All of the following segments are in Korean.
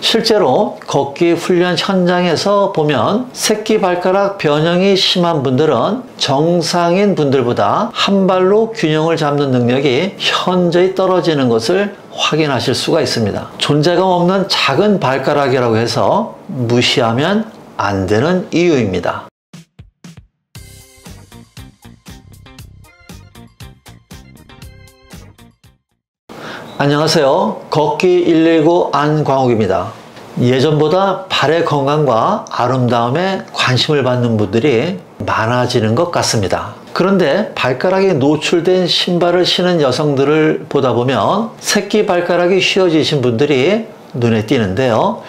실제로 걷기 훈련 현장에서 보면 새끼 발가락 변형이 심한 분들은 정상인 분들보다 한 발로 균형을 잡는 능력이 현저히 떨어지는 것을 확인하실 수가 있습니다. 존재감 없는 작은 발가락이라고 해서 무시하면 안 되는 이유입니다. 안녕하세요. 걷기 119 안광욱입니다. 예전보다 발의 건강과 아름다움에 관심을 받는 분들이 많아지는 것 같습니다. 그런데 발가락이 노출된 신발을 신은 여성들을 보다 보면 새끼 발가락이 휘어지신 분들이 눈에 띄는데요.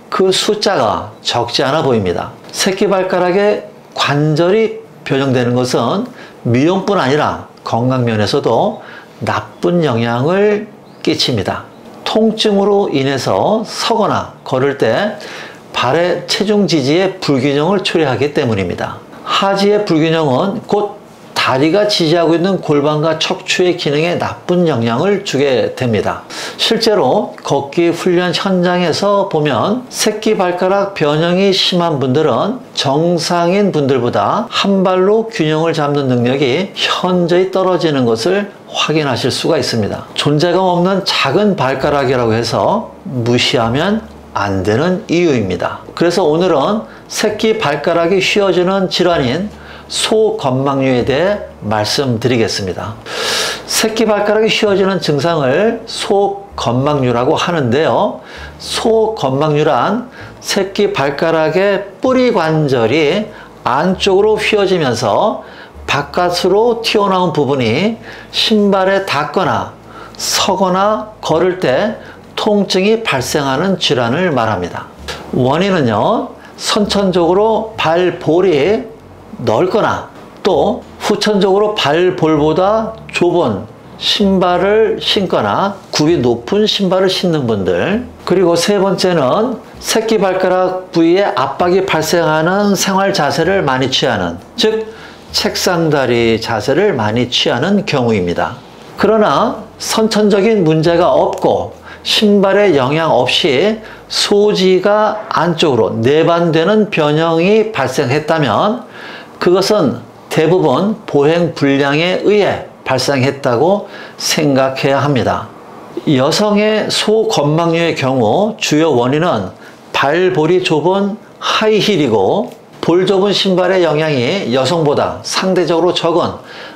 그 숫자가 적지 않아 보입니다. 새끼 발가락에 관절이 변형되는 것은 미용뿐 아니라 건강 면에서도 나쁜 영향을 끼칩니다. 통증으로 인해서 서거나 걸을 때 발의 체중 지지에 불균형을 초래하기 때문입니다. 하지의 불균형은 곧 다리가 지지하고 있는 골반과 척추의 기능에 나쁜 영향을 주게 됩니다. 실제로 걷기 훈련 현장에서 보면 새끼 발가락 변형이 심한 분들은 정상인 분들보다 한 발로 균형을 잡는 능력이 현저히 떨어지는 것을 확인하실 수가 있습니다. 존재감 없는 작은 발가락이라고 해서 무시하면 안 되는 이유입니다. 그래서 오늘은 새끼 발가락이 휘어지는 질환인 소건망류에 대해 말씀드리겠습니다. 새끼 발가락이 휘어지는 증상을 소건망류라고 하는데요. 소건망류란 새끼 발가락의 뿌리 관절이 안쪽으로 휘어지면서 바깥으로 튀어나온 부분이 신발에 닿거나 서거나 걸을 때 통증이 발생하는 질환을 말합니다. 원인은요, 선천적으로 발볼이 넓거나 또 후천적으로 발볼보다 좁은 신발을 신거나 굽이 높은 신발을 신는 분들, 그리고 세 번째는 새끼 발가락 부위에 압박이 발생하는 생활 자세를 많이 취하는, 즉 책상다리 자세를 많이 취하는 경우입니다. 그러나 선천적인 문제가 없고 신발에 영향 없이 소지가 안쪽으로 내반되는 변형이 발생했다면 그것은 대부분 보행 불량에 의해 발생했다고 생각해야 합니다. 여성의 소건망류의 경우 주요 원인은 발볼이 좁은 하이힐이고 볼 좁은 신발의 영향이 여성보다 상대적으로 적은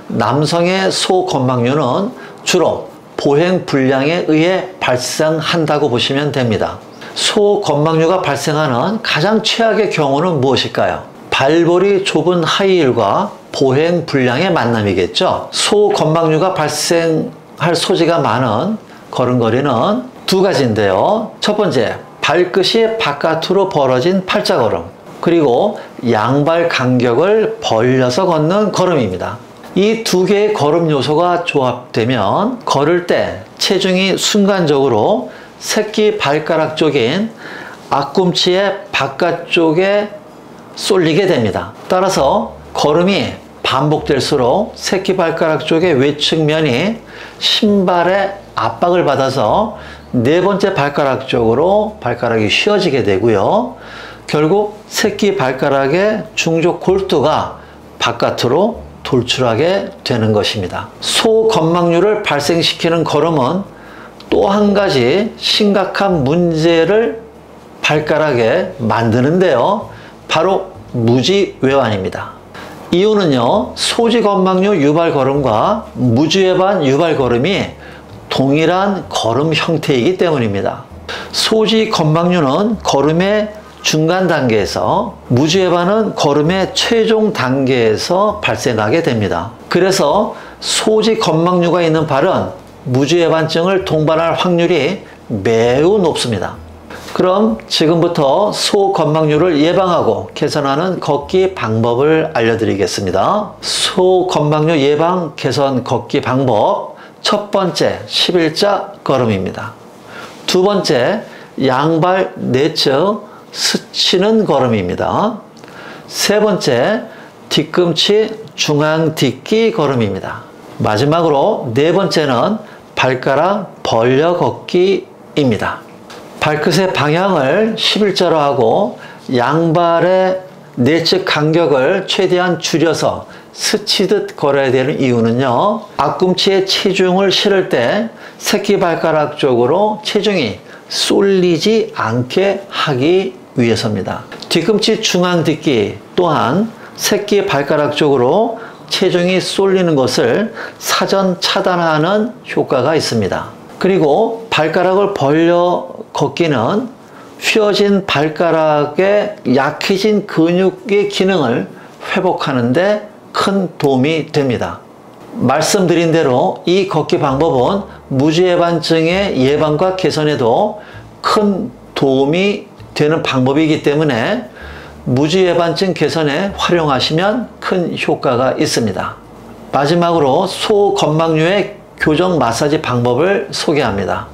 남성의 소건망류는 주로 보행 불량에 의해 발생한다고 보시면 됩니다. 소건망류가 발생하는 가장 최악의 경우는 무엇일까요? 발볼이 좁은 하이힐과 보행 불량의 만남이겠죠. 소건망류가 발생할 소지가 많은 걸음걸이는 두 가지인데요. 첫 번째, 발끝이 바깥으로 벌어진 팔자걸음, 그리고 양발 간격을 벌려서 걷는 걸음입니다. 이 두 개의 걸음 요소가 조합되면 걸을 때 체중이 순간적으로 새끼 발가락 쪽인 앞꿈치의 바깥쪽에 쏠리게 됩니다. 따라서 걸음이 반복될수록 새끼 발가락 쪽의 외측면이 신발에 압박을 받아서 네 번째 발가락 쪽으로 발가락이 휘어지게 되고요. 결국 새끼 발가락의 중족 골두가 바깥으로 돌출하게 되는 것입니다. 소건망류를 발생시키는 걸음은 또 한 가지 심각한 문제를 발가락에 만드는데요. 바로 무지외환입니다. 이유는요, 소지건망류 유발걸음과 무지외반 유발걸음이 동일한 걸음 형태이기 때문입니다. 소지건망류는 걸음의 중간 단계에서, 무지외반은 걸음의 최종 단계에서 발생하게 됩니다. 그래서 소지건망류가 있는 발은 무지외반증을 동반할 확률이 매우 높습니다. 그럼 지금부터 소건망류를 예방하고 개선하는 걷기 방법을 알려드리겠습니다. 소건망류 예방 개선 걷기 방법, 첫 번째 11자 걸음입니다. 두 번째 양발 내측 스치는 걸음입니다. 세 번째 뒤꿈치 중앙 딛기 걸음입니다. 마지막으로 네 번째는 발가락 벌려 걷기입니다. 발끝의 방향을 11자로 하고 양발의 내측 간격을 최대한 줄여서 스치듯 걸어야 되는 이유는요, 앞꿈치에 체중을 실을 때 새끼발가락 쪽으로 체중이 쏠리지 않게 하기 위해서입니다. 뒤꿈치 중앙 딛기 또한 새끼발가락 쪽으로 체중이 쏠리는 것을 사전 차단하는 효과가 있습니다. 그리고 발가락을 벌려 걷기는 휘어진 발가락의 약해진 근육의 기능을 회복하는 데 큰 도움이 됩니다. 말씀드린 대로 이 걷기 방법은 무지해반증의 예방과 개선에도 큰 도움이 되는 방법이기 때문에 무지해반증 개선에 활용하시면 큰 효과가 있습니다. 마지막으로 소건망류의 교정 마사지 방법을 소개합니다.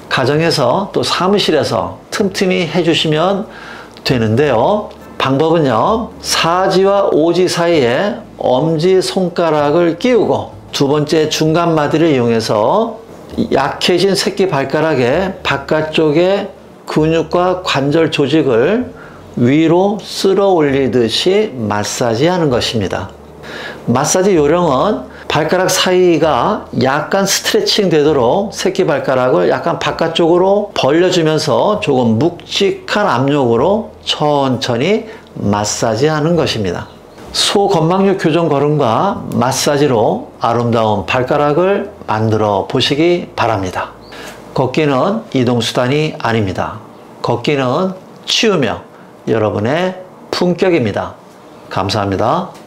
가정에서 또 사무실에서 틈틈이 해주시면 되는데요. 방법은요, 4지와 5지 사이에 엄지손가락을 끼우고 두 번째 중간마디를 이용해서 약해진 새끼발가락의 바깥쪽에 근육과 관절 조직을 위로 쓸어 올리듯이 마사지하는 것입니다. 마사지 요령은 발가락 사이가 약간 스트레칭 되도록 새끼발가락을 약간 바깥쪽으로 벌려주면서 조금 묵직한 압력으로 천천히 마사지하는 것입니다. 소건망류 교정 걸음과 마사지로 아름다운 발가락을 만들어 보시기 바랍니다. 걷기는 이동수단이 아닙니다. 걷기는 치유며 여러분의 품격입니다. 감사합니다.